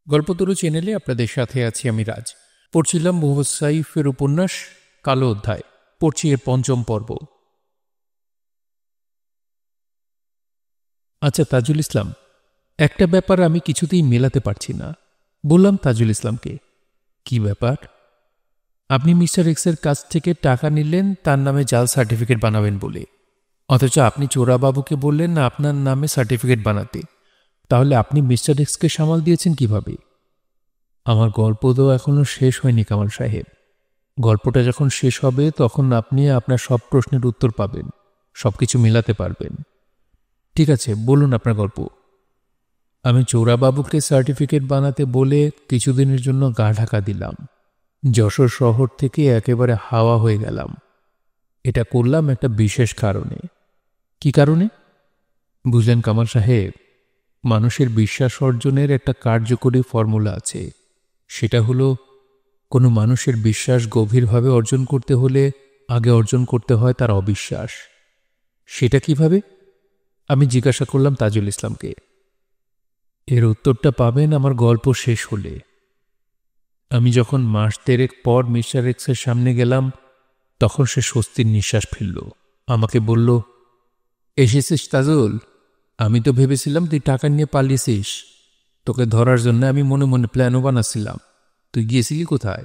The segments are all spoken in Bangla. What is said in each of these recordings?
গল্পতরু চ্যানেলে আপনাদের সাথে আছি আমি রাজ। পড়ছিলাম মোহাম্মদ সাইফের উপন্যাস কালো অধ্যায়। পড়ছি এর পঞ্চম পর্ব। আচ্ছা তাজুল ইসলাম, একটা ব্যাপার আমি কিছুতেই মেলাতে পারছি না। বললাম তাজুল ইসলামকে, কি ব্যাপার? আপনি মিস্টার এক্সের কাছ থেকে টাকা নিলেন তার নামে জাল সার্টিফিকেট বানাবেন বলে, অথচ আপনি চোরাবাবুকে বললেন না আপনার নামে সার্টিফিকেট বানাতে। তাহলে আপনি মিস্টার এক্সকে সামাল দিয়েছেন কিভাবে? আমার গল্প তো এখনো শেষ হয়নি কামাল সাহেব। গল্পটা যখন শেষ হবে তখন আপনি আপনার সব প্রশ্নের উত্তর পাবেন, সবকিছু মেলাতে পারবেন। ঠিক আছে, বলুন আপনার গল্প। আমি চোরাবাবুকে সার্টিফিকেট বানাতে বলে কিছুদিনের জন্য গা ঢাকা দিলাম। যশোর শহর থেকে একেবারে হাওয়া হয়ে গেলাম। এটা করলাম একটা বিশেষ কারণে। কি কারণে? বুঝলেন কামাল সাহেব, মানুষের বিশ্বাস অর্জনের একটা কার্যকরী ফর্মুলা আছে। সেটা হলো, কোনো মানুষের বিশ্বাস গভীরভাবে অর্জন করতে হলে আগে অর্জন করতে হয় তার অবিশ্বাস। সেটা কিভাবে? আমি জিজ্ঞাসা করলাম তাজুল ইসলামকে। এর উত্তরটা পাবেন আমার গল্প শেষ হলে। আমি যখন মাস দেড়েক পর মিস্টার এক্সের সামনে গেলাম তখন সে স্বস্তির নিঃশ্বাস ফেলল। আমাকে বলল, এসেছিস তাজুল? আমি তো ভেবেছিলাম তুই টাকা নিয়ে পালিয়েছিস। তোকে ধরার জন্য আমি মনে মনে প্ল্যানও বানাচ্ছিলাম। তুই গিয়েছিলি কোথায়?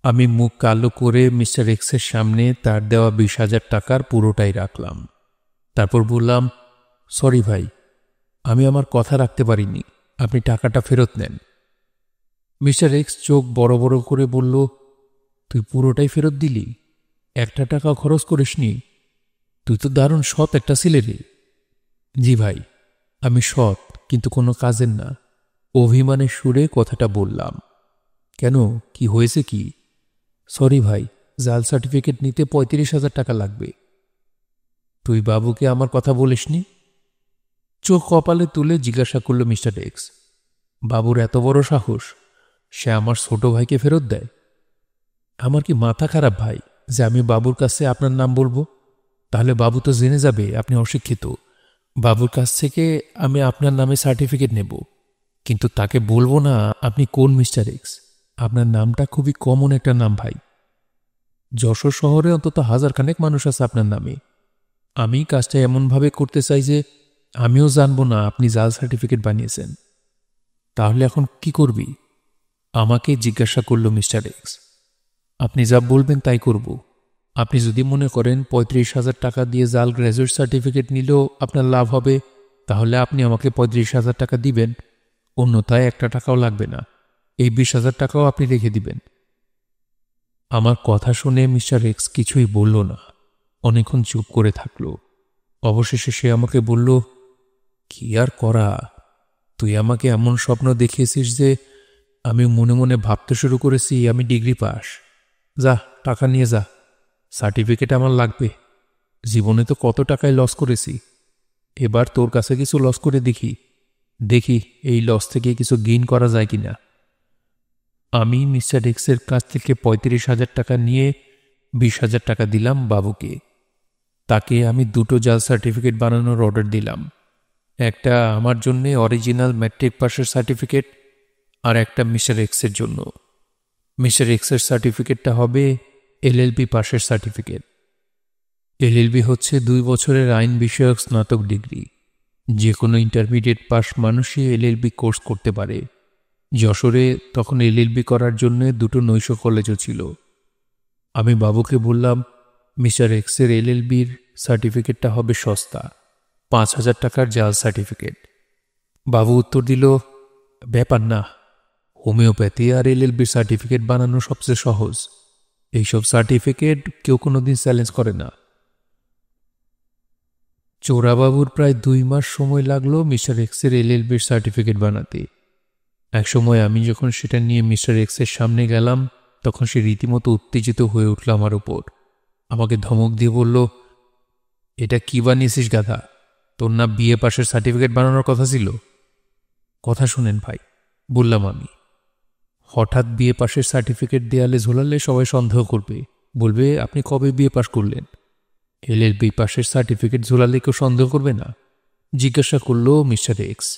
আমি মুখ কালো করে মিস্টার এক্সের সামনে তার দেওয়া 20,000 টাকার পুরোটাই রাখলাম। তারপর বললাম, সরি ভাই, আমি আমার কথা রাখতে পারিনি, আপনি টাকাটা ফেরত নেন। মিস্টার এক্স চোখ বড় বড় করে বলল, তুই পুরোটাই ফেরত দিলি? একটা টাকা খরচ করিসনি? তুই তো দারুণ সৎ একটা ছেলে রে। জি ভাই, আমি সৎ, কিন্তু কোনো কাজের না। অভিমানের সুরে কথাটা বললাম। কেন, কি হয়েছে কি? সরি ভাই, জাল সার্টিফিকেট নিতে 35,000 টাকা লাগবে। তুই বাবুকে আমার কথা বলিসনি? চোখ কপালে তুলে জিজ্ঞাসা করল মিস্টার এক্স। বাবুর এত বড় সাহস, সে আমার ছোট ভাইকে ফেরত দেয়? আমার কি মাথা খারাপ ভাই যে আমি বাবুর কাছে আপনার নাম বলবো? তাহলে বাবু তো জেনে যাবে আপনি অশিক্ষিত। বাবুর কাছ থেকে আমি আপনার নামে সার্টিফিকেট নেব, কিন্তু তাকে বলবো না আপনি কোন মিস্টার এক্স। আপনার নামটা খুবই কমন একটা নাম ভাই। যশোর শহরে অন্তত 1000 মানুষ আছে আপনার নামে। আমি কাজটা এমনভাবে করতে চাই যে আমিও জানবো না আপনি জাল সার্টিফিকেট বানিয়েছেন। তাহলে এখন কি করবি? আমাকে জিজ্ঞাসা করল মিস্টার এক্স। আপনি যা বলবেন তাই করব। আপনি যদি মনে করেন 35,000 টাকা দিয়ে জাল গ্র্যাজুয়েট সার্টিফিকেট নিলেও আপনার লাভ হবে, তাহলে আপনি আমাকে 35,000 টাকা দিবেন। অন্যথায় একটা টাকাও লাগবে না, এই 20,000 টাকাও আপনি রেখে দিবেন। আমার কথা শুনে মিস্টার এক্স কিছুই বলল না, অনেকক্ষণ চুপ করে থাকল। অবশেষে সে আমাকে বলল, কি আর করা, তুই আমাকে এমন স্বপ্ন দেখিয়েছিস যে আমি মনে মনে ভাবতে শুরু করেছি আমি ডিগ্রি পাস। যা, টাকা নিয়ে যা, সার্টিফিকেট আমার লাগবে। জীবনে তো কত টাকায় লস করেছি, এবার তোর কাছে কিছু লস করে দেখি, দেখি এই লস থেকে কিছু গেইন করা যায় কিনা। আমি মিস্টার এক্সের কাছ থেকে 35,000 টাকা নিয়ে 20,000 টাকা দিলাম বাবুকে। তাকে আমি 2টো জাল সার্টিফিকেট বানানোর অর্ডার দিলাম। একটা আমার জন্যে অরিজিনাল ম্যাট্রিক পাসের সার্টিফিকেট, আর একটা মিস্টার এক্সের জন্য। মিস্টার এক্সের সার্টিফিকেটটা হবে এলএলবি পাসের সার্টিফিকেট। এলএলবি হচ্ছে 2 বছরের আইন বিষয়ক স্নাতক ডিগ্রি। যে কোনো ইন্টারমিডিয়েট পাস মানুষই এলএলবি কোর্স করতে পারে। যশোরে তখন এলএলবি করার জন্য 2টো নৈশ কলেজও ছিল। আমি বাবুকে বললাম, মিস্টার এক্সের এলএলবির সার্টিফিকেটটা হবে সস্তা, 5,000 টাকার জাল সার্টিফিকেট। বাবু উত্তর দিল, ব্যাপার না, হোমিওপ্যাথি আর এলএলবির সার্টিফিকেট বানানো সবচেয়ে সহজ। এইসব সার্টিফিকেট কেউ কোনোদিন চ্যালেঞ্জ করে না। চোরাবাবুর প্রায় 2 মাস সময় লাগলো মিস্টার এক্সের এলএলবির সার্টিফিকেট বানাতে। একসময় আমি যখন সেটা নিয়ে মিস্টার এক্সের সামনে গেলাম তখন সে রীতিমতো উত্তেজিত হয়ে উঠল আমার উপর। আমাকে ধমক দিয়ে বলল, এটা কি বানিয়েছিস গাধা? তোর না বিএ পাশের সার্টিফিকেট বানানোর কথা ছিল? কথা শুনেন ভাই, বললাম আমি। হঠাৎ বিএ পাশের সার্টিফিকেট দেয়ালে ঝোলালে সবাই সন্দেহ করবে, বলবে আপনি কবে বিএ পাশ করলেন। এলএলবি পাশের সার্টিফিকেট ঝোলালে কেউ সন্দেহ করবে না? জিজ্ঞাসা করল মিস্টার এক্স।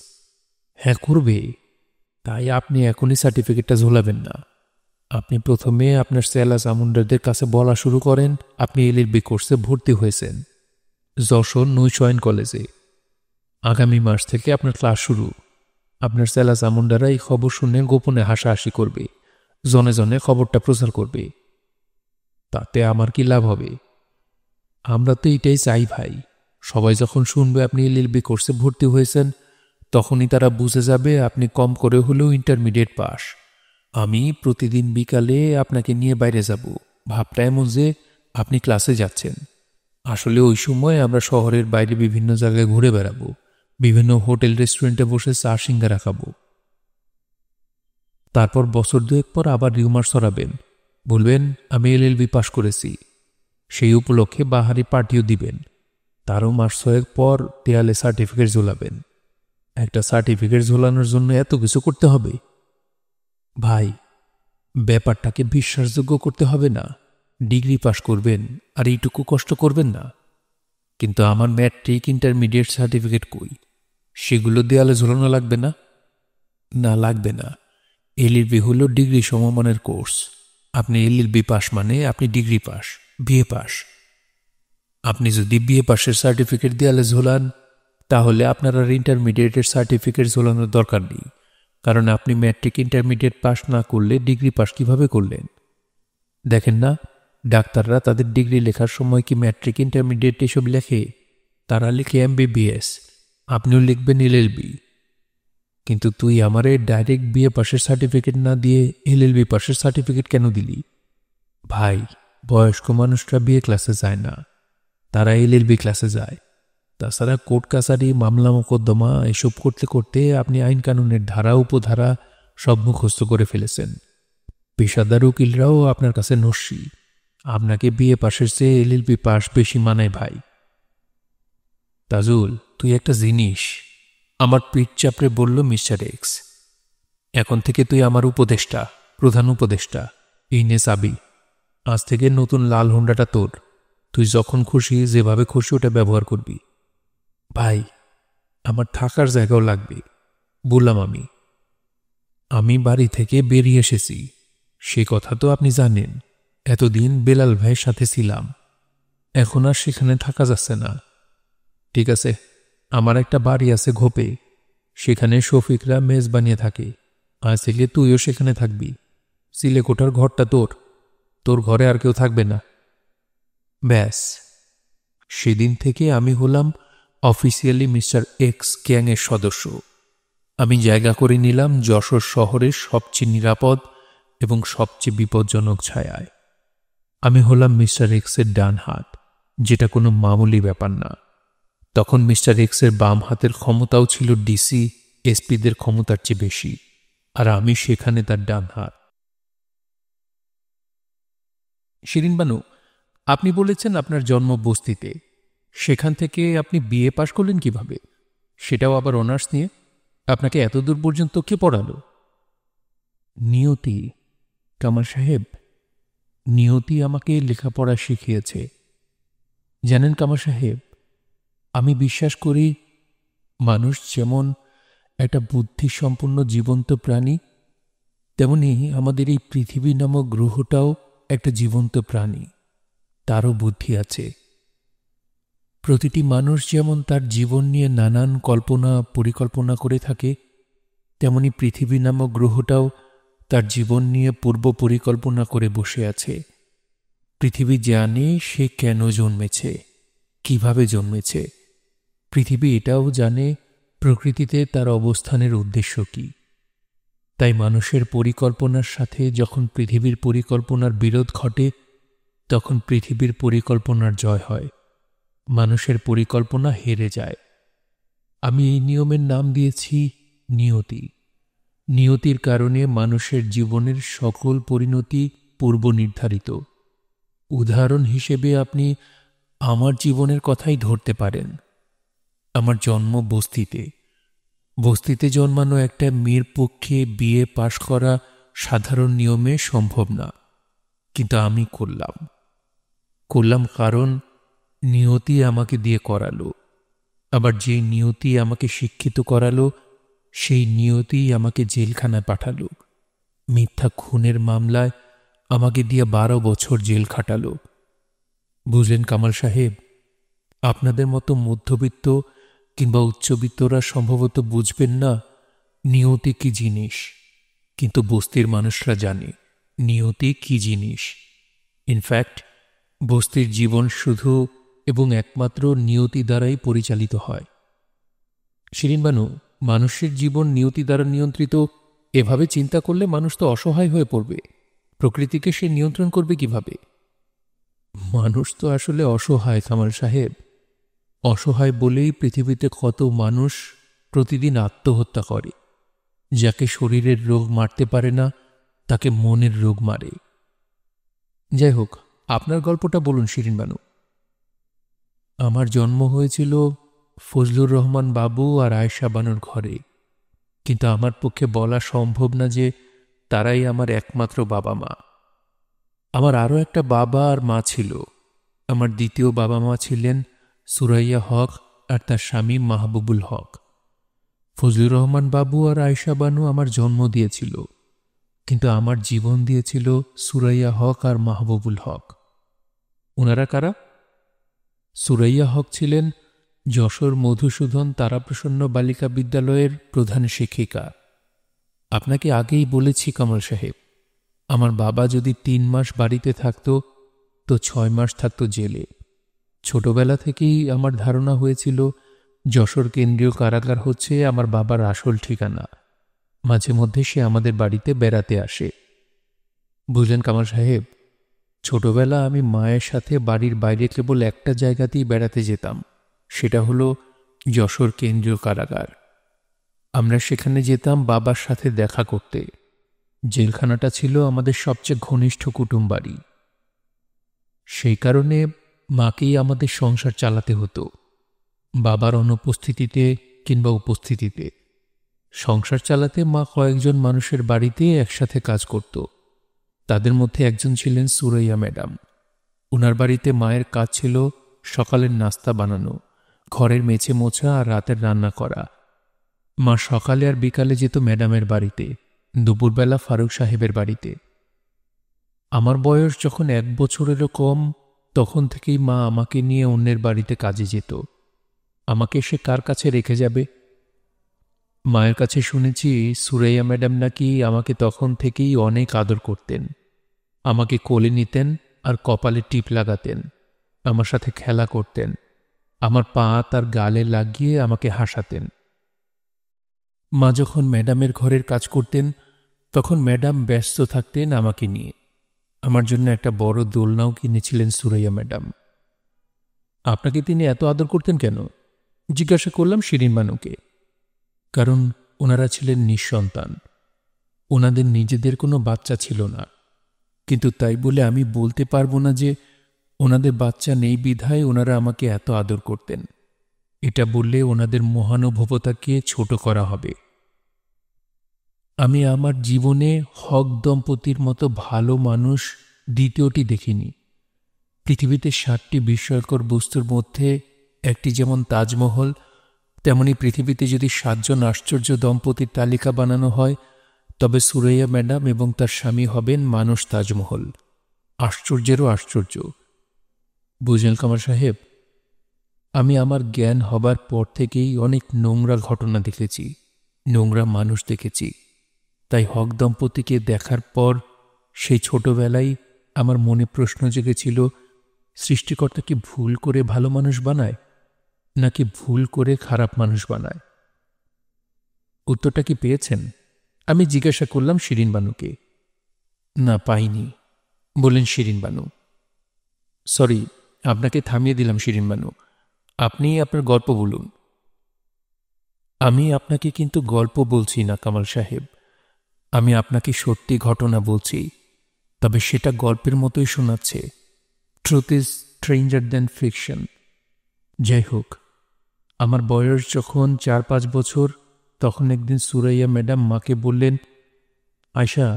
হ্যাঁ করবে, তাই আপনি এখনই সার্টিফিকেটটা ঝোলাবেন না। আপনি প্রথমে আপনার সেলা চামুন্ডারদের কাছে বলা শুরু করেন আপনি এলএলবি কোর্সে ভর্তি হয়েছেন যশোর নৈশয়ন কলেজে। আগামী মাস থেকে আপনার ক্লাস শুরু। আপনার সেলা চামুন্ডারা এই খবর শুনে গোপনে হাসাহাসি করবে, জনে জনে খবরটা প্রচার করবে। তাতে আমার কি লাভ হবে? আমরা তো এটাই চাই ভাই। সবাই যখন শুনবে আপনি এলএলবি কোর্সে ভর্তি হয়েছেন, তখনই তারা বুঝে যাবে আপনি কম করে হলেও ইন্টারমিডিয়েট পাস। আমি প্রতিদিন বিকালে আপনাকে নিয়ে বাইরে যাব, ভাবটা এমন যে আপনি ক্লাসে যাচ্ছেন। আসলে ওই সময় আমরা শহরের বাইরে বিভিন্ন জায়গায় ঘুরে বেড়াবো, বিভিন্ন হোটেল রেস্টুরেন্টে বসে চা সিঙ্গারা খাবো। তারপর বছর দুয়েক পর আবার রিউমার ছড়াবেন, বলবেন আমি এলএলবি পাস করেছি। সেই উপলক্ষে বাহারি পার্টিও দিবেন। তারও মাস ছয়েক পর দেয়ালে সার্টিফিকেট ঝোলাবেন। একটা সার্টিফিকেট ঝোলানোর জন্য এত কিছু করতে হবে? ভাই, ব্যাপারটাকে বিশ্বাসযোগ্য করতে হবে না? ডিগ্রি পাস করবেন আর এইটুকু কষ্ট করবেন না? কিন্তু আমার ম্যাট্রিক ইন্টারমিডিয়েট সার্টিফিকেট কই? সেগুলো দেয়ালে ঝোলানো লাগবে না? না, লাগবে না। এলএলবি হলো ডিগ্রি সমমানের কোর্স। আপনি এলএলবি পাস মানে আপনি ডিগ্রি পাস, বিএ পাস। আপনি যদি বিএ পাসের সার্টিফিকেট দেয়ালে ঝোলান, তাহলে আপনার আর ইন্টারমিডিয়েটের সার্টিফিকেট ঝোলানোর দরকার নেই, কারণ আপনি ম্যাট্রিক ইন্টারমিডিয়েট পাস না করলে ডিগ্রি পাস কিভাবে করলেন? দেখেন না, ডাক্তাররা তাদের ডিগ্রি লেখার সময় কি ম্যাট্রিক ইন্টারমিডিয়েট এসব লেখে? তারা লিখে এমবিবিএস, আপনিও লিখবেন এলএলবি। কিন্তু তুই আমারে ডাইরেক্ট বিএ পাসের সার্টিফিকেট না দিয়ে এলএলবি পাসের সার্টিফিকেট কেন দিলি? ভাই, বয়স্ক মানুষরা বিএ ক্লাসে যায় না, তারা এলএলবি ক্লাসে যায়। তাছাড়া কোর্ট কাছারি, মামলা মোকদ্দমা এসব করতে করতে আপনি আইন কানুনের ধারা উপধারা সব মুখস্থ করে ফেলেছেন। পেশাদার উকিলরাও আপনার কাছে নস্যি। আপনাকে বিএ পাশের চেয়ে এলএলবি পাস বেশি মানায় ভাই। তাজুল, তুই একটা জিনিস। আমার পিঠ চাপড়ে বলল মিস্টার এক্স। এখন থেকে তুই আমার উপদেষ্টা, প্রধান উপদেষ্টা। এই নে চাবি। আজ থেকে নতুন লাল হোন্ডাটা তোর। তুই যখন খুশি যেভাবে খুশি ওটা ব্যবহার করবি। ভাই, আমার থাকার জায়গাও লাগবে। বললাম আমি বাড়ি থেকে বেরিয়ে এসেছি, সে কথা তো আপনি জানেন। এতদিন বেলাল ভাইয়ের সাথে ছিলাম, এখন আর সেখানে থাকা যাচ্ছে না। ঠিক আছে, আমার একটা বাড়ি আছে ঘোপে, সেখানে শফিকরা মেজ বানিয়ে থাকে। আজ থেকে তুইও সেখানে থাকবি। সিলেকোঠার ঘরটা তোর, তোর ঘরে আর কেউ থাকবে না। ব্যাস, সেদিন থেকে আমি হলাম অফিসিয়ালি মিস্টার এক্স গ্যাংয়ের সদস্য। আমি জায়গা করে নিলাম যশোর শহরের সবচেয়ে নিরাপদ এবং সবচেয়ে বিপজ্জনক ছায়ায়। আমি হলাম মিস্টার এক্সের ডান হাত, যেটা কোনো মামুলি ব্যাপার না। তখন মিস্টার এক্সের বাম হাতের ক্ষমতাও ছিল ডিসি এসপিদের ক্ষমতার চেয়ে বেশি, আর আমি সেখানে তার ডান হাত। শিরিন বানু, আপনি বলেছেন আপনার জন্ম বস্তিতে, সেখান থেকে আপনি বিএ পাশ করলেন কিভাবে? সেটাও আবার অনার্স নিয়ে? আপনাকে এত দূর পর্যন্ত কে পড়ালো? নিয়তি, কামাল সাহেব, নিয়তি আমাকে লেখাপড়া শিখিয়েছে। জানেন কামাল সাহেব, আমি বিশ্বাস করি মানুষ যেমন একটা বুদ্ধিসম্পন্ন জীবন্ত প্রাণী, তেমনি আমাদের এই পৃথিবী নামক গ্রহটাও একটা জীবন্ত প্রাণী, তারও বুদ্ধি আছে। প্রতিটি মানুষ যেমন তার জীবন নিয়ে নানান কল্পনা পরিকল্পনা করে থাকে, তেমনি পৃথিবী নামক গ্রহটাও তার জীবন নিয়ে পূর্ব পরিকল্পনা করে বসে আছে। পৃথিবী জানে সে কেন জন্মেছে, কিভাবে জন্মেছে। পৃথিবী এটাও জানে প্রকৃতিতে তার অবস্থানের উদ্দেশ্য কি। তাই মানুষের পরিকল্পনার সাথে যখন পৃথিবীর পরিকল্পনার বিরোধ ঘটে, তখন পৃথিবীর পরিকল্পনার জয় হয়, মানুষের পরিকল্পনা হেরে যায়। আমি এই নিয়মের নাম দিয়েছি নিয়তি। নিয়তির কারণে মানুষের জীবনের সকল পরিণতি পূর্ব নির্ধারিত। উদাহরণ হিসেবে আপনি আমার জীবনের কথাই ধরতে পারেন। আমার জন্ম বস্তিতে। বস্তিতে জন্মানো একটা মেয়ের পক্ষে বিএ পাশ করা সাধারণ নিয়মে সম্ভব না, কিন্তু আমি করলাম কারণ নিয়তি আমাকে দিয়ে করালো। আবার যে নিয়তি আমাকে শিক্ষিত করালো, সেই নিয়তি আমাকে জেলখানায় পাঠালো। মিথ্যা খুনের মামলায় আমাকে দিয়ে 12 বছর জেল খাটালো। বুঝলেন কামাল সাহেব, আপনাদের মতো মধ্যবিত্ত কিংবা উচ্চবিত্তরা সম্ভবত বুঝবেন না নিয়তি কি জিনিস, কিন্তু বস্তির মানুষরা জানে নিয়তি কি জিনিস। ইনফ্যাক্ট বস্তির জীবন শুধু এবং একমাত্র নিয়তি দ্বারাই পরিচালিত হয়। শিরিন বানু, মানুষের জীবন নিয়তি দ্বারা নিয়ন্ত্রিত, এভাবে চিন্তা করলে মানুষ তো অসহায় হয়ে পড়বে। প্রকৃতিকে সে নিয়ন্ত্রণ করবে কিভাবে? মানুষ তো আসলে অসহায় কামাল সাহেব। অসহায় বলেই পৃথিবীতে কত মানুষ প্রতিদিন আত্মহত্যা করে। যাকে শরীরের রোগ মারতে পারে না, তাকে মনের রোগ মারে। যাই হোক, আপনার গল্পটা বলুন শিরিন বানু। আমার জন্ম হয়েছিল ফজলুর রহমান বাবু আর আয়েশা বানুর ঘরে, কিন্তু আমার পক্ষে বলা সম্ভব না যে তারাই আমার একমাত্র বাবা মা। আমার আরও একটা বাবা আর মা ছিল। আমার দ্বিতীয় বাবা মা ছিলেন সুরাইয়া হক আর তার স্বামী মাহবুবুল হক। ফজলুর রহমান বাবু আর আয়েশা বানু আমার জন্ম দিয়েছিল, কিন্তু আমার জীবন দিয়েছিল সুরাইয়া হক আর মাহবুবুল হক। ওনারা কারা? সুরাইয়া হক ছিলেন যশোর মধুসূদন তারাপ্রসন্ন বালিকা বিদ্যালয়ের প্রধান শিক্ষিকা। আপনাকে আগেই বলেছি কামাল সাহেব, আমার বাবা যদি 3 মাস বাড়িতে থাকত তো 6 মাস থাকত জেলে। ছোটবেলা থেকেই আমার ধারণা হয়েছিল যশোর কেন্দ্রীয় কারাগার হচ্ছে আমার বাবার আসল ঠিকানা। মাঝে মধ্যে সে আমাদের বাড়িতে বেড়াতে আসে। বুঝলেন কামাল সাহেব, ছোটবেলা আমি মায়ের সাথে বাড়ির বাইরে কেবল একটা জায়গাতেই বেড়াতে যেতাম, সেটা হলো যশোর কেন্দ্রীয় কারাগার। আমরা সেখানে যেতাম বাবার সাথে দেখা করতে। জেলখানাটা ছিল আমাদের সবচেয়ে ঘনিষ্ঠ কুটুম বাড়ি। সেই কারণে মাকেই আমাদের সংসার চালাতে হতো, বাবার অনুপস্থিতিতে কিংবা উপস্থিতিতে। সংসার চালাতে মা কয়েকজন মানুষের বাড়িতে একসাথে কাজ করত। তাদের মধ্যে একজন ছিলেন সুরাইয়া ম্যাডাম। ওনার বাড়িতে মায়ের কাজ ছিল সকালের নাস্তা বানানো, ঘরের মেঝে মোছা আর রাতের রান্না করা। মা সকালে আর বিকালে যেত ম্যাডামের বাড়িতে, দুপুরবেলা ফারুক সাহেবের বাড়িতে। আমার বয়স যখন 1 বছরেরও কম, তখন থেকেই মা আমাকে নিয়ে অন্যের বাড়িতে কাজে যেত। আমাকে সে কার কাছে রেখে যাবে? মায়ের কাছে শুনেছি সুরাইয়া ম্যাডাম নাকি আমাকে তখন থেকেই অনেক আদর করতেন। আমাকে কোলে নিতেন আর কপালে টিপ লাগাতেন, আমার সাথে খেলা করতেন, আমার পা তার গালে লাগিয়ে আমাকে হাসাতেন। মা যখন ম্যাডামের ঘরের কাজ করতেন তখন ম্যাডাম ব্যস্ত থাকতেন আমাকে নিয়ে। আমার জন্য একটা বড় দোলনাও কিনেছিলেন সুরাইয়া ম্যাডাম। আপনাকে তিনি এত আদর করতেন কেন? জিজ্ঞাসা করলাম শিরিন বানুকে। কারণ ওনারা ছিলেন নিঃসন্তান, ওনাদের নিজেদের কোনো বাচ্চা ছিল না। কিন্তু তাই বলে আমি বলতে পারবো না যে ওনাদের বাচ্চা নেই বিধায় ওনারা আমাকে এত আদর করতেন। এটা বললে ওনাদের মহানুভবতাকে ছোট করা হবে। আমি আমার জীবনে হক দম্পতির মতো ভালো মানুষ দ্বিতীয়টি দেখিনি। পৃথিবীতে 7টি বিস্ময়কর বস্তুর মধ্যে একটি যেমন তাজমহল, তেমনি পৃথিবীতে যদি 7 জন আশ্চর্য দম্পতির তালিকা বানানো হয়, তবে সুরাইয়া ম্যাডাম এবং তার স্বামী হবেন মানুষ তাজমহল, আশ্চর্যেরও আশ্চর্য। বুঝলেন কামাল সাহেব, আমি আমার জ্ঞান হবার পর থেকেই অনেক নোংরা ঘটনা দেখেছি, নোংরা মানুষ দেখেছি। তাই হক দম্পতিকে দেখার পর সেই ছোটবেলায় আমার মনে প্রশ্ন জেগেছিল, সৃষ্টিকর্তা কি ভুল করে ভালো মানুষ বানায় নাকি ভুল করে খারাপ মানুষ বানায়? উত্তরটা কি পেয়েছেন? আমি জিজ্ঞাসা করলাম শিরিন বানুকে। না, পাইনি, বললেন শিরিন বানু। সরি, আপনাকে থামিয়ে দিলাম শিরিন বানু, আপনি আপনার গল্প বলুন। আমি আপনাকে কিন্তু গল্প বলছি না কামাল সাহেব, আমি আপনাকে সত্যি ঘটনা বলছি, তবে সেটা গল্পের মতোই শোনাচ্ছে। Truth is stranger than fiction. যাই হোক, আমার বয়স যখন 4-5 বছর, তখন একদিন সুরাইয়া ম্যাডাম মাকে বললেন, আয়শা,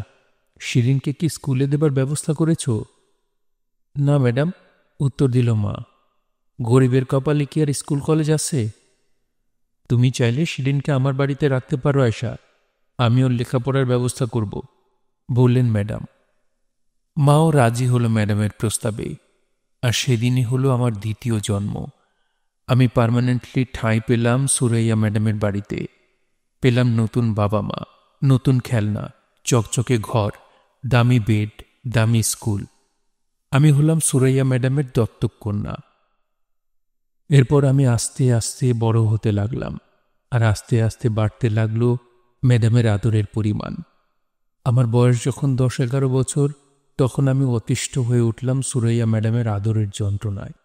শিরিনকে কি স্কুলে দেবার ব্যবস্থা করেছ? না ম্যাডাম, উত্তর দিল মা। গরিবের কপালে কি আর স্কুল কলেজ আছে? তুমি চাইলে শিরিনকে আমার বাড়িতে রাখতে পারো আয়শা, আমি ওর লেখাপড়ার ব্যবস্থা করব, বললেন ম্যাডাম। মাও রাজি হলো ম্যাডামের প্রস্তাবে। আর সেদিনই হলো আমার দ্বিতীয় জন্ম। আমি পার্মানেন্টলি ঠাঁই পেলাম সুরাইয়া ম্যাডামের বাড়িতে। পেলাম নতুন বাবা মা, নতুন খেলনা, চকচকে ঘর, দামি বেড, দামি স্কুল। আমি হলাম সুরাইয়া ম্যাডামের দত্তক কন্যা। এরপর আমি আস্তে আস্তে বড় হতে লাগলাম, আর আস্তে আস্তে বাড়তে লাগলো ম্যাডামের আদরের পরিমাণ। আমার বয়স যখন 10-11 বছর, তখন আমি অতিষ্ঠ হয়ে উঠলাম সুরাইয়া ম্যাডামের আদরের যন্ত্রণায়।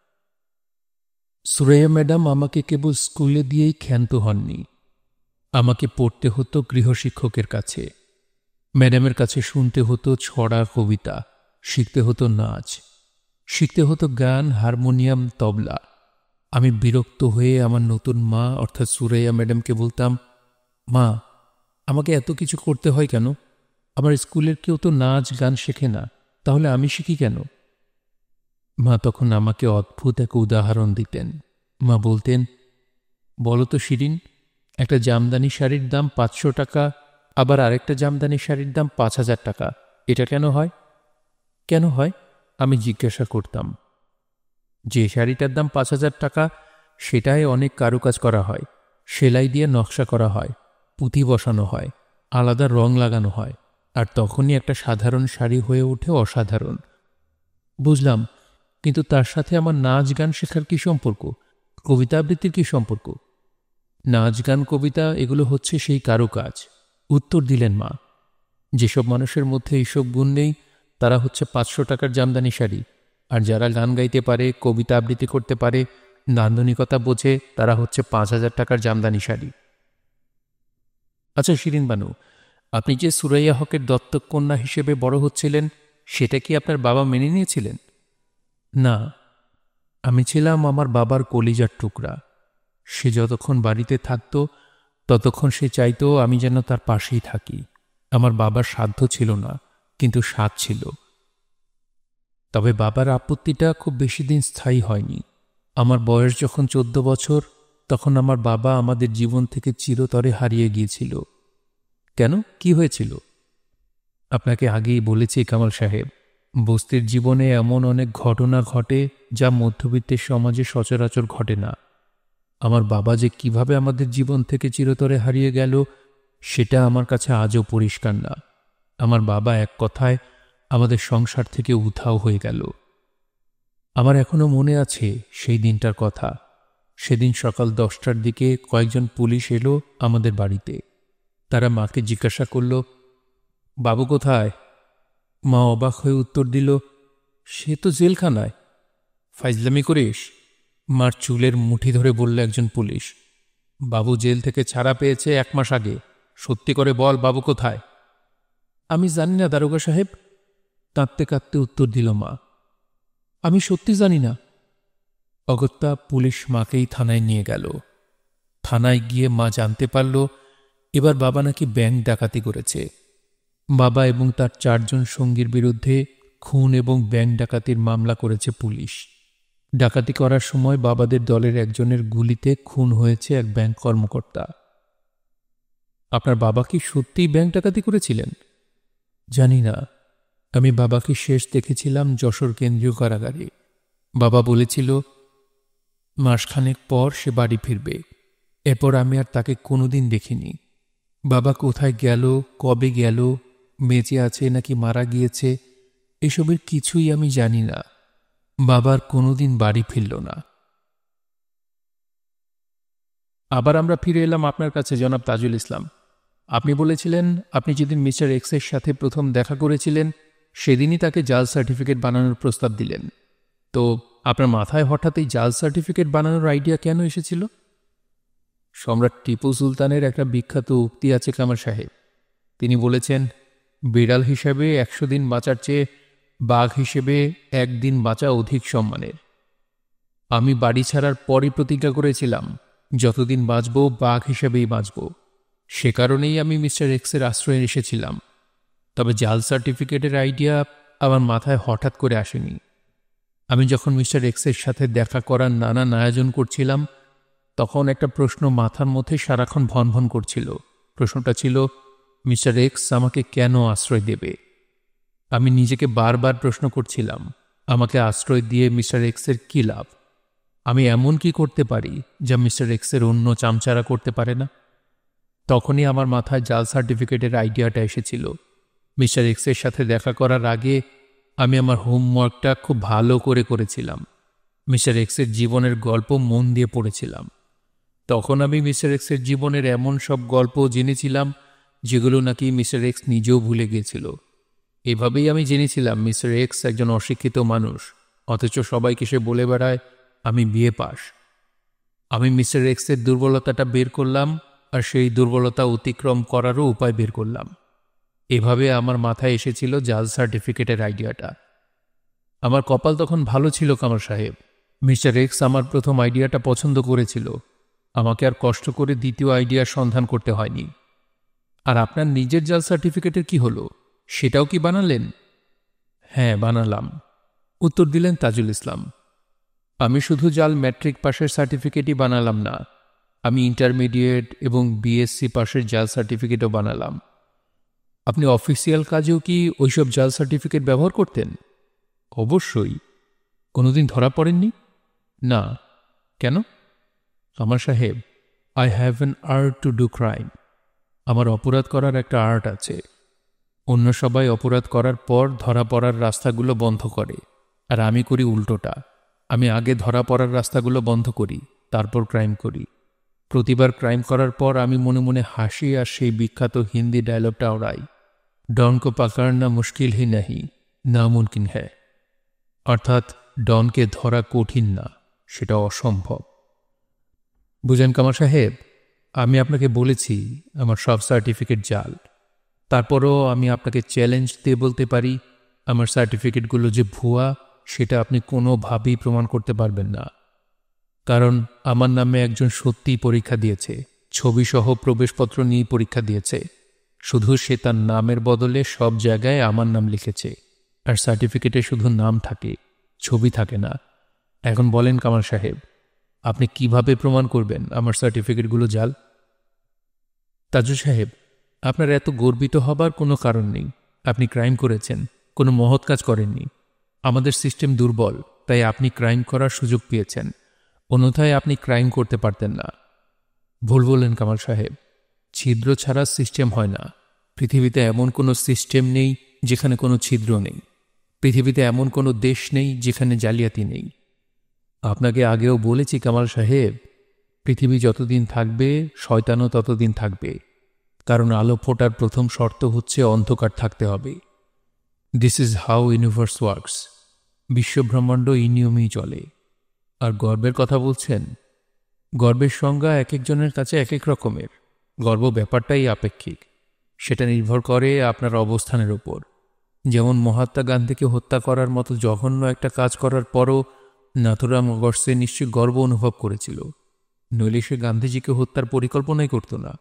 সুরাইয়া ম্যাডাম আমাকে কেবল স্কুলে দিয়েই ক্ষান্ত হননি, আমাকে পড়তে হতো গৃহশিক্ষকের কাছে। ম্যাডামের কাছে শুনতে হতো ছড়া, কবিতা, শিখতে হতো নাচ, শিখতে হতো গান, হারমোনিয়াম, তবলা। আমি বিরক্ত হয়ে আমার নতুন মা অর্থাৎ সুরাইয়া ম্যাডামকে বলতাম, মা, আমাকে এত কিছু করতে হয় কেন? আমার স্কুলের কেউ তো নাচ গান শেখে না, তাহলে আমি শিখি কেন? মা তখন আমাকে অদ্ভুত এক উদাহরণ দিতেন। মা বলতেন, বলো তো শিরিন, একটা জামদানি শাড়ির দাম 500 টাকা, আবার আরেকটা জামদানি শাড়ির দাম 5000 টাকা, এটা কেন হয়? কেন হয়? আমি জিজ্ঞাসা করতাম। যে শাড়িটার দাম 5000 টাকা, সেটায় অনেক কারুকাজ করা হয়, সেলাই দিয়ে নকশা করা হয়, পুঁথি বসানো হয়, আলাদা রং লাগানো হয়, আর তখনই একটা সাধারণ শাড়ি হয়ে ওঠে অসাধারণ। বুঝলাম, কিন্তু তার সাথে আমার নাচ গান শেখার কি সম্পর্ক? কবিতা আবৃত্তির কি সম্পর্ক? নাচ গান কবিতা এগুলো হচ্ছে সেই কারুকাজ। উত্তর দিলেন মা, যেসব মানুষের মধ্যে এইসব গুণ নেই, তারা হচ্ছে 500 টাকার জামদানি শাড়ি, আর যারা গান গাইতে পারে, কবিতা আবৃত্তি করতে পারে, নান্দনিকতা বোঝে, তারা হচ্ছে 5000 টাকার জামদানি শাড়ি। আচ্ছা শিরিন বানু, আপনি যে সুরাইয়া হকের দত্তক কন্যা হিসেবে বড় হচ্ছিলেন, সেটা কি আপনার বাবা মেনে নিয়েছিলেন? না, আমি ছিলাম আমার বাবার কলিজার টুকরা। সে যতক্ষণ বাড়িতে থাকত, ততক্ষণ সে চাইতো আমি যেন তার পাশেই থাকি। আমার বাবার সাধ্য ছিল না, কিন্তু স্বাদ ছিল। তবে বাবার আপত্তিটা খুব বেশি দিন স্থায়ী হয়নি। আমার বয়স যখন 14 বছর, তখন আমার বাবা আমাদের জীবন থেকে চিরতরে হারিয়ে গিয়েছিল। কেন, কি হয়েছিল? আপনাকে আগেই বলেছি কামাল সাহেব, বস্তির জীবনে এমন অনেক ঘটনা ঘটে যা মধ্যবিত্তের সমাজে সচরাচর ঘটে না। আমার বাবা যে কিভাবে আমাদের জীবন থেকে চিরতরে হারিয়ে গেল, সেটা আমার কাছে আজও পরিষ্কার না। আমার বাবা এক কথায় আমাদের সংসার থেকে উধাও হয়ে গেল। আমার এখনো মনে আছে সেই দিনটার কথা। সেদিন সকাল 10টার দিকে কয়েকজন পুলিশ এলো আমাদের বাড়িতে। তারা মাকে জিজ্ঞাসা করল, বাবু কোথায়? মা অবাক হয়ে উত্তর দিল, সে তো জেলখানায়। ফাইজলামি করিস? মার চুলের মুঠি ধরে বলল একজন পুলিশ, বাবু জেল থেকে ছাড়া পেয়েছে 1 মাস আগে। সত্যি করে বল, বাবু কোথায়? আমি জানি না দারোগা সাহেব, কাঁদতে কাঁদতে উত্তর দিল মা। আমি সত্যি জানি না। অগত্যা পুলিশ মাকেই থানায় নিয়ে গেল। থানায় গিয়ে মা জানতে পারল, এবার বাবা নাকি ব্যাংক ডাকাতি করেছে। বাবা এবং তার 4 জন সঙ্গীর বিরুদ্ধে খুন এবং ব্যাংক ডাকাতির মামলা করেছে পুলিশ। ডাকাতি করার সময় বাবাদের দলের একজনের গুলিতে খুন হয়েছে এক ব্যাংক কর্মকর্তা। আপনার বাবা কি সত্যিই ব্যাংক ডাকাতি করেছিলেন? জানি না। আমি বাবাকে শেষ দেখেছিলাম যশোর কেন্দ্রীয় কারাগারে। বাবা বলেছিল মাসখানেক পর সে বাড়ি ফিরবে। এরপর আমি আর তাকে কোনোদিন দেখিনি। বাবা কোথায় গেল, কবে গেল, বেঁচে আছে নাকি মারা গিয়েছে, এসবের কিছুই আমি জানি না। বাবার কোনোদিন বাড়ি ফিরল না। আবার আমরা ফিরে এলাম আপনার কাছে, জনাব তাজুল ইসলাম। আপনি বলেছিলেন আপনি যেদিন মিস্টার এক্সের সাথে প্রথম দেখা করেছিলেন, সেদিনই তাকে জাল সার্টিফিকেট বানানোর প্রস্তাব দিলেন। তো আপনার মাথায় হঠাৎ এই জাল সার্টিফিকেট বানানোর আইডিয়া কেন এসেছিল? সম্রাট টিপু সুলতানের একটা বিখ্যাত উক্তি আছে কামাল সাহেব। তিনি বলেছেন, বিড়াল হিসেবে 100 দিন বাঁচার চেয়ে বাঘ হিসেবে 1 দিন বাঁচা অধিক সম্মানের। আমি বাড়ি ছাড়ার পরই প্রতিজ্ঞা করেছিলাম, যতদিন বাঁচব বাঘ হিসেবেই বাঁচব। সে কারণেই আমি মিস্টার এক্সের আশ্রয়ে এসেছিলাম। তবে জাল সার্টিফিকেটের আইডিয়া আমার মাথায় হঠাৎ করে আসেনি। আমি যখন মিস্টার এক্সের সাথে দেখা করার নানান আয়োজন করছিলাম, তখন একটা প্রশ্ন মাথার মধ্যে সারাক্ষণ ভন করছিল। প্রশ্নটা ছিল, মিস্টার এক্স আমাকে কেন আশ্রয় দেবে? আমি নিজেকে বারবার প্রশ্ন করছিলাম, আমাকে আশ্রয় দিয়ে মিস্টার এক্সের কী লাভ? আমি এমন কি করতে পারি যা মিস্টার এক্সের অন্য চামচারা করতে পারে না? তখনই আমার মাথায় জাল সার্টিফিকেটের আইডিয়াটা এসেছিল। মিস্টার এক্সের সাথে দেখা করার আগে আমি আমার হোমওয়ার্কটা খুব ভালো করে করেছিলাম। মিস্টার এক্সের জীবনের গল্প মন দিয়ে পড়েছিলাম। তখন আমি মিস্টার এক্সের জীবনের এমন সব গল্প জেনেছিলাম যেগুলো নাকি মিস্টার এক্স নিজেও ভুলে গিয়েছিল। এভাবেই আমি জেনেছিলাম মিস্টার এক্স একজন অশিক্ষিত মানুষ, অথচ সবাইকে সে বলে বেড়ায় আমি বিএ পাস। আমি মিস্টার এক্সের দুর্বলতাটা বের করলাম, আর সেই দুর্বলতা অতিক্রম করারও উপায় বের করলাম। এভাবে আমার মাথায় এসেছিল জাল সার্টিফিকেটের আইডিয়াটা। আমার কপাল তখন ভালো ছিল কামাল সাহেব। মিস্টার এক্স আমার প্রথম আইডিয়াটা পছন্দ করেছিল। আমাকে আর কষ্ট করে দ্বিতীয় আইডিয়ার সন্ধান করতে হয়নি। আর আপনার নিজের জাল সার্টিফিকেটের কি হলো, সেটাও কি বানালেন? হ্যাঁ, বানালাম, উত্তর দিলেন তাজুল ইসলাম। আমি শুধু জাল ম্যাট্রিক পাশের সার্টিফিকেটই বানালাম না, আমি ইন্টারমিডিয়েট এবং বিএসসি পাশের জাল সার্টিফিকেটও বানালাম। আপনি অফিসিয়াল কাজেও কি ওইসব জাল সার্টিফিকেট ব্যবহার করতেন? অবশ্যই। কোনোদিন ধরা পড়েননি? না। কেন? কামাল সাহেব, I have an art to do crime. আমার অপরাধ করার একটা আর্ট আছে। অন্য সবাই অপরাধ করার পর ধরা পড়ার রাস্তাগুলো বন্ধ করে, আর আমি করি উল্টোটা। আমি আগে ধরা পড়ার রাস্তাগুলো বন্ধ করি, তারপর ক্রাইম করি। প্রতিবার ক্রাইম করার পর আমি মনে মনে হাসি আর সেই বিখ্যাত হিন্দি ডায়লগটা ওড়াই, ডন কো পাকড়না মুশকিল হি নাহি, নামুমকিন হ্যায়। অর্থাৎ ডনকে ধরা কঠিন না, সেটা অসম্ভব। বুঝেন কামাল সাহেব, আমি আপনাকে বলেছি আমার সব সার্টিফিকেট জাল। তারপরও আমি আপনাকে চ্যালেঞ্জ দিয়ে বলতে পারি, আমার সার্টিফিকেটগুলো যে ভুয়া সেটা আপনি কোনোভাবেই প্রমাণ করতে পারবেন না। কারণ আমার নামে একজন সত্যিই পরীক্ষা দিয়েছে, ছবিসহ প্রবেশপত্র নিয়ে পরীক্ষা দিয়েছে। শুধু সে তার নামের বদলে সব জায়গায় আমার নাম লিখেছে, আর সার্টিফিকেটে শুধু নাম থাকে, ছবি থাকে না। এখন বলেন কামাল সাহেব, আপনি কিভাবে প্রমাণ করবেন আমার সার্টিফিকেটগুলো জাল? তাজু সাহেব, আপনার এত গর্বিত হবার কোনো কারণ নেই। আপনি ক্রাইম করেছেন, কোনো মহৎ কাজ করেননি। আমাদের সিস্টেম দুর্বল, তাই আপনি ক্রাইম করার সুযোগ পেয়েছেন, অন্যথায় আপনি ক্রাইম করতে পারতেন না। ভুল বললেন কামাল সাহেব, ছিদ্র ছাড়া সিস্টেম হয় না। পৃথিবীতে এমন কোনো সিস্টেম নেই যেখানে কোনো ছিদ্র নেই। পৃথিবীতে এমন কোনো দেশ নেই যেখানে জালিয়াতি নেই। আপনাকে আগেও বলেছি কামাল সাহেব, পৃথিবী যতদিন থাকবে শয়তানও ততদিন থাকবে। কারণ আলো ফোটার প্রথম শর্ত হচ্ছে অন্ধকার থাকতে হবে। This is how universe works. বিশ্বব্রহ্মাণ্ড এই নিয়মেই চলে। আর গর্বের কথা বলছেন, গর্বের সংজ্ঞা এক একজনের কাছে এক এক রকমের। গর্ব ব্যাপারটাই আপেক্ষিক, সেটা নির্ভর করে আপনার অবস্থানের উপর। যেমন মহাত্মা গান্ধীকে হত্যা করার মতো জঘন্য একটা কাজ করার পরও নাথুরাম গডসে নিশ্চয়ই গর্ব অনুভব করেছিল, নইলে সে গান্ধীজিকে হত্যার পরিকল্পনাই করত না।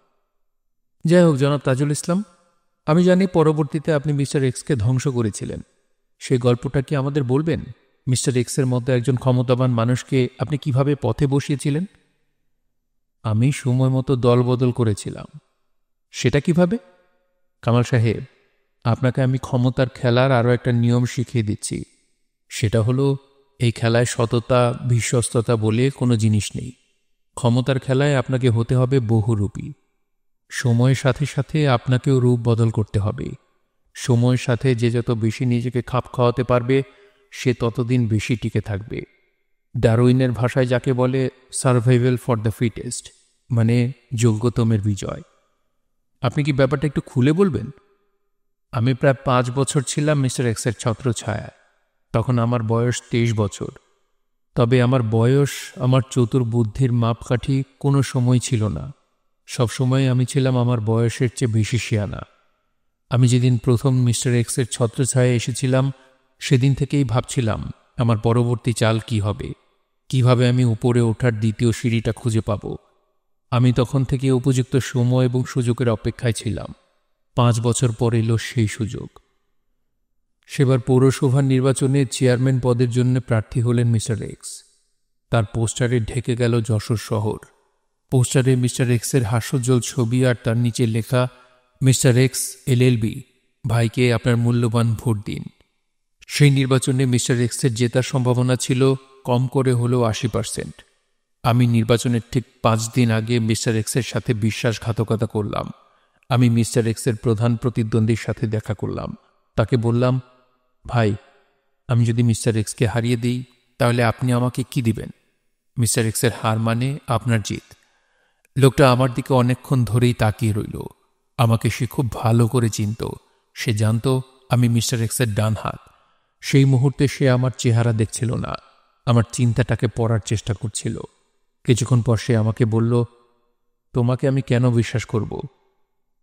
যাই হোক জনাব তাজুল ইসলাম, আমি জানি পরবর্তীতে আপনি মিস্টার এক্সকে ধ্বংস করেছিলেন। সেই গল্পটা কি আমাদের বলবেন? মিস্টার এক্সের মতো একজন ক্ষমতাবান মানুষকে আপনি কিভাবে পথে বসিয়েছিলেন? আমি সময় মতো দল বদল করেছিলাম। সেটা কিভাবে? কামাল সাহেব, আপনাকে আমি ক্ষমতার খেলার আরও একটা নিয়ম শিখিয়ে দিচ্ছি। সেটা হলো, এই খেলায় সততা বিশ্বস্ততা বলে কোনো জিনিস নেই। ক্ষমতার খেলায় আপনাকে হতে হবে বহুরূপী। সময়ের সাথে সাথে আপনাকেও রূপ বদল করতে হবে। সময়ের সাথে যে যত বেশি নিজেকে খাপ খাওয়াতে পারবে সে ততদিন বেশি টিকে থাকবে। ডারউইনের ভাষায় যাকে বলে সার্ভাইভাল ফর দ্য ফিটেস্ট, মানে যোগ্যতমের বিজয়। আপনি কি ব্যাপারটা একটু খুলে বলবেন? আমি প্রায় 5 বছর ছিলাম মিস্টার এক্সের ছত্রছায়ায়। তখন আমার বয়স 23 বছর। তবে আমার বয়স আমার চতুর বুদ্ধির মাপকাঠি কোনো সময় ছিল না। সবসময় আমি ছিলাম আমার বয়সের চেয়ে বেশি শিয়ানা। আমি যেদিন প্রথম মিস্টার এক্সের ছত্রছায়ায় এসেছিলাম সেদিন থেকেই ভাবছিলাম আমার পরবর্তী চাল কি হবে, কিভাবে আমি উপরে ওঠার দ্বিতীয় সিঁড়িটা খুঁজে পাব। আমি তখন থেকে উপযুক্ত সময় এবং সুযোগের অপেক্ষায় ছিলাম। 5 বছর পর এলো সেই সুযোগ। সেবার পৌরসভার নির্বাচনে চেয়ারম্যান পদের জন্য প্রার্থী হলেন মিস্টার এক্স। তার পোস্টারে ঢেকে গেল যশোর শহর। পোস্টারে মিস্টার এক্সের হাস্যোজ্জ্বল ছবি আর তার নিচে লেখা, মিস্টার এক্স এলএলবি, ভাইকে আপনার মূল্যবান ভোট দিন। সেই নির্বাচনে মিস্টার এক্সের জেতার সম্ভাবনা ছিল কম করে হলেও 80%। আমি নির্বাচনের ঠিক 5 দিন আগে মিস্টার এক্সের সাথে বিশ্বাসঘাতকতা করলাম। আমি মিস্টার এক্সের প্রধান প্রতিদ্বন্দ্বীর সাথে দেখা করলাম। তাকে বললাম, ভাই, আমি যদি মিস্টার এক্সকে হারিয়ে দিই তাহলে আপনি আমাকে কি দিবেন? মিস্টার এক্সের হার মানে আপনার জিত। লোকটা আমার দিকে অনেকক্ষণ ধরেই তাকিয়ে রইল। আমাকে সে খুব ভালো করে চিনত। সে জানত আমি মিস্টার এক্সের ডান হাত। সেই মুহূর্তে সে আমার চেহারা দেখছিল না, আমার চিন্তাটাকে পড়ার চেষ্টা করছিল। কিছুক্ষণ পর সে আমাকে বলল, তোমাকে আমি কেন বিশ্বাস করব?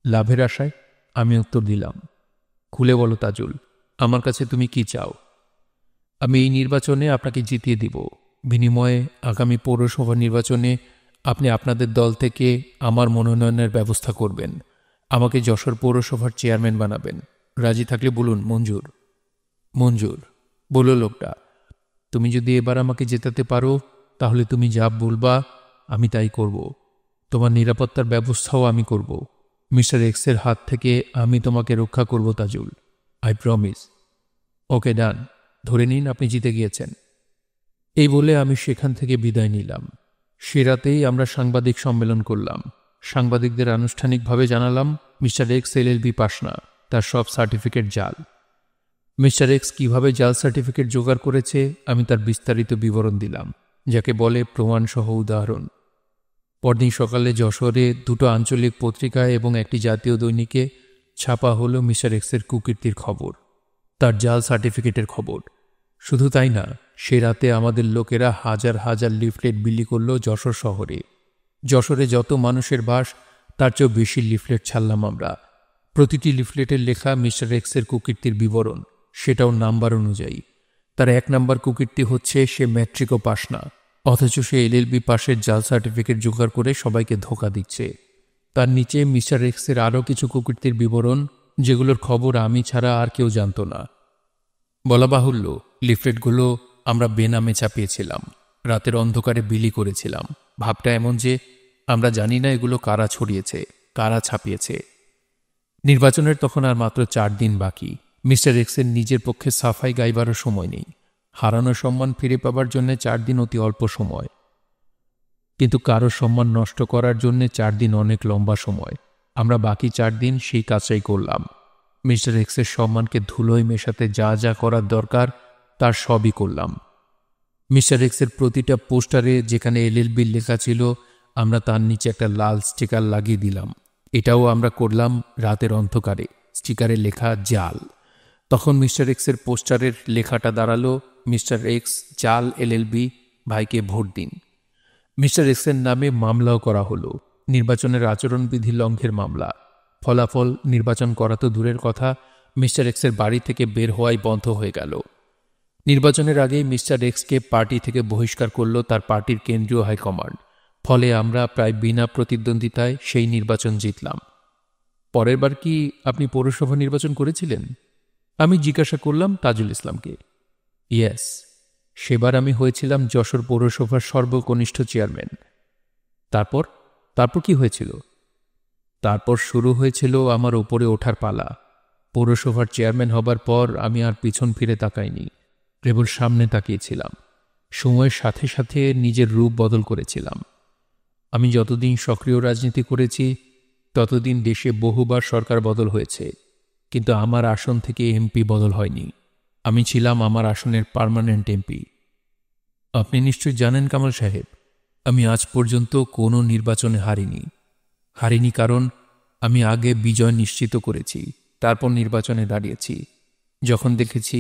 লাভের আশায়? আমি উত্তর দিলাম, খুলে বলো তাজুল, আমার কাছে তুমি কি চাও? আমি এই নির্বাচনে আপনাকে জিতিয়ে দিব। বিনিময়ে আগামী পৌরসভা নির্বাচনে আপনি আপনাদের দল থেকে আমার মনোনয়নের ব্যবস্থা করবেন। আমাকে যশোর পৌরসভার চেয়ারম্যান বানাবেন। রাজি থাকলে বলুন মঞ্জুর। মঞ্জুর, বলল লোকটা। তুমি যদি এবার আমাকে জেতাতে পারো তাহলে তুমি যা বলবা আমি তাই করব। তোমার নিরাপত্তার ব্যবস্থাও আমি করব। মিস্টার এক্সের হাত থেকে আমি তোমাকে রক্ষা করব তাজুল, আই প্রমিস। ওকে, ডান। ধরে নিন আপনি জিতে গিয়েছেন। এই বলে আমি সেখান থেকে বিদায় নিলাম। সে রাতেই আমরা সাংবাদিক সম্মেলন করলাম। সাংবাদিকদের আনুষ্ঠানিকভাবে জানালাম মিস্টার এক্স এলএলবি পাস না, তার সব সার্টিফিকেট জাল। মিস্টার এক্স কীভাবে জাল সার্টিফিকেট জোগাড় করেছে আমি তার বিস্তারিত বিবরণ দিলাম, যাকে বলে প্রমাণসহ উদাহরণ। পরদিন সকালে যশোরে 2টো আঞ্চলিক পত্রিকায় এবং একটি জাতীয় দৈনিকে ছাপা হলো মিস্টার এক্সের কুকীর্তির খবর, তার জাল সার্টিফিকেটের খবর। শুধু তাই না, সে রাতে আমাদের লোকেরা হাজার হাজার লিফলেট বিলি করল যশোর শহরে। যশোরে যত মানুষের বাস তার চেয়েও বেশি লিফলেট ছাড়লাম আমরা। প্রতিটি লিফলেটের লেখা মিস্টার এক্সের কুকীর্তির বিবরণ, সেটাও নাম্বার অনুযায়ী। তার 1 নাম্বার কুকীর্তি হচ্ছে সে ম্যাট্রিকও পাস না, অথচ সে এলএলবি পাশের জাল সার্টিফিকেট জোগাড় করে সবাইকে ধোঁকা দিচ্ছে। তার নিচে মিস্টার এক্সের আরও কিছু কুকীর্তির বিবরণ, যেগুলোর খবর আমি ছাড়া আর কেউ জানত না। বলা বাহুল্য, লিফলেটগুলো আমরা বেনামে ছাপিয়েছিলাম, রাতের অন্ধকারে বিলি করেছিলাম। ভাবটা এমন যে আমরা জানি না এগুলো কারা ছড়িয়েছে, কারা ছাপিয়েছে। নির্বাচনের তখন আর মাত্র 4 দিন বাকি। মিস্টার এক্সের নিজের পক্ষে সাফাই গাইবারও সময় নেই। হারানো সম্মান ফিরে পাবার জন্য 4 দিন অতি অল্প সময়, কিন্তু কারো সম্মান নষ্ট করার জন্য 4 দিন অনেক লম্বা সময়। আমরা বাকি 4 দিন সেই কাজটাই করলাম। মিস্টার এক্সের সম্মানকে ধুলোয় মেশাতে যা যা করার দরকার তার সবই করলাম। মিস্টার এক্সের প্রতিটা পোস্টারে যেখানে এলএলবি লেখা ছিল আমরা তার নিচে একটা লাল স্টিকার লাগিয়ে দিলাম। এটাও আমরা করলাম রাতের অন্ধকারে, স্টিকারে লেখা জাল। তখন মিস্টার এক্সের পোস্টারের লেখাটা দাঁড়ালো, মিস্টার এক্স জাল এলএলবি, ভাইকে ভোট দিন। মিস্টার এক্সের নামে মামলাও করা হলো, নির্বাচনের আচরণবিধি লঙ্ঘের মামলা। ফলাফল, নির্বাচন করা তো দূরের কথা, মিস্টার এক্সের বাড়ি থেকে বের হওয়াই বন্ধ হয়ে গেল। নির্বাচনের আগেই মিস্টার এক্সকে পার্টি থেকে বহিষ্কার করল তার পার্টির কেন্দ্রীয় হাইকমান্ড। ফলে আমরা প্রায় বিনা প্রতিদ্বন্দ্বিতায় সেই নির্বাচন জিতলাম। পরের বার কি আপনি পৌরসভা নির্বাচন করেছিলেন? আমি জিজ্ঞাসা করলাম তাজুল ইসলামকে। ইয়েস, সেবার আমি হয়েছিলাম যশোর পৌরসভার সর্বকনিষ্ঠ চেয়ারম্যান। তারপর তারপর কি হয়েছিল? তারপর শুরু হয়েছিল আমার ওপরে ওঠার পালা। পৌরসভার চেয়ারম্যান হবার পর আমি আর পিছন ফিরে তাকাইনি, কেবল সামনে তাকিয়েছিলাম। সময়ের সাথে সাথে নিজের রূপ বদল করেছিলাম। আমি যতদিন সক্রিয় রাজনীতি করেছি ততদিন দেশে বহুবার সরকার বদল হয়েছে, কিন্তু আমার আসন থেকে এমপি বদল হয়নি। আমি ছিলাম আমার আসনের পার্মানেন্ট এমপি। আপনি নিশ্চয়ই জানেন কামাল সাহেব, আমি আজ পর্যন্ত কোনো নির্বাচনে হারিনি কারণ আমি আগে বিজয় নিশ্চিত করেছি, তারপর নির্বাচনে দাঁড়িয়েছি। যখন দেখেছি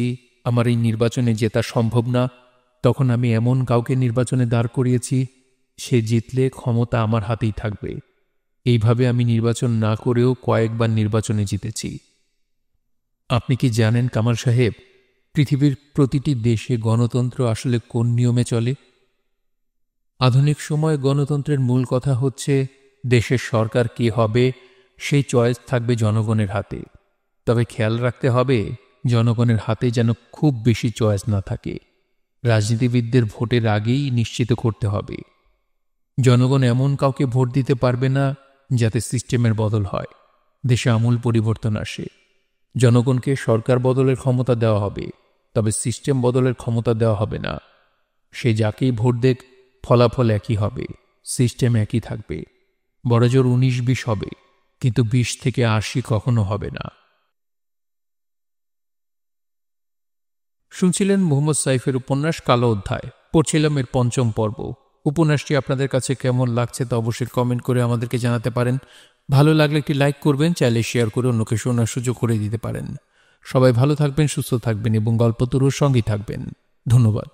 আমার এই নির্বাচনে জেতা সম্ভব না, তখন আমি এমন কাউকে নির্বাচনে দাঁড় করিয়েছি সে জিতলে ক্ষমতা আমার হাতেই থাকবে। এইভাবে আমি নির্বাচন না করেও কয়েকবার নির্বাচনে জিতেছি। আপনি কি জানেন কামাল সাহেব, পৃথিবীর প্রতিটি দেশে গণতন্ত্র আসলে কোন নিয়মে চলে? আধুনিক সময়ে গণতন্ত্রের মূল কথা হচ্ছে দেশের সরকার কে হবে সেই চয়েস থাকবে জনগণের হাতে। তবে খেয়াল রাখতে হবে জনগণের হাতে যেন খুব বেশি চয়েস না থাকে। রাজনীতিবিদদের ভোটের আগেই নিশ্চিত করতে হবে। জনগণ এমন কাউকে ভোট দিতে পারবে না যাতে সিস্টেমের বদল হয়, দেশে আমূল পরিবর্তন আসে। জনগণকে সরকার বদলের ক্ষমতা দেওয়া হবে, তবে সিস্টেম বদলের ক্ষমতা দেওয়া হবে না। সে যাকেই ভোট দেখ, ফলাফল একই হবে, সিস্টেম একই থাকবে। বড়জোর 19-20 হবে, কিন্তু 20 থেকে 80 কখনো হবে না। শুনছিলেন মোহাম্মদ সাইফের উপন্যাস কালো অধ্যায়। পড়ছিলাম এর 5ম পর্ব। উপন্যাসটি আপনাদের কাছে কেমন লাগছে তা অবশ্যই কমেন্ট করে আমাদেরকে জানাতে পারেন। ভালো লাগলে একটি লাইক করবেন, চাইলে শেয়ার করে অন্যকে শোনার সুযোগ করে দিতে পারেন। সবাই ভালো থাকবেন, সুস্থ থাকবেন এবং গল্পতরুর সঙ্গী থাকবেন। ধন্যবাদ।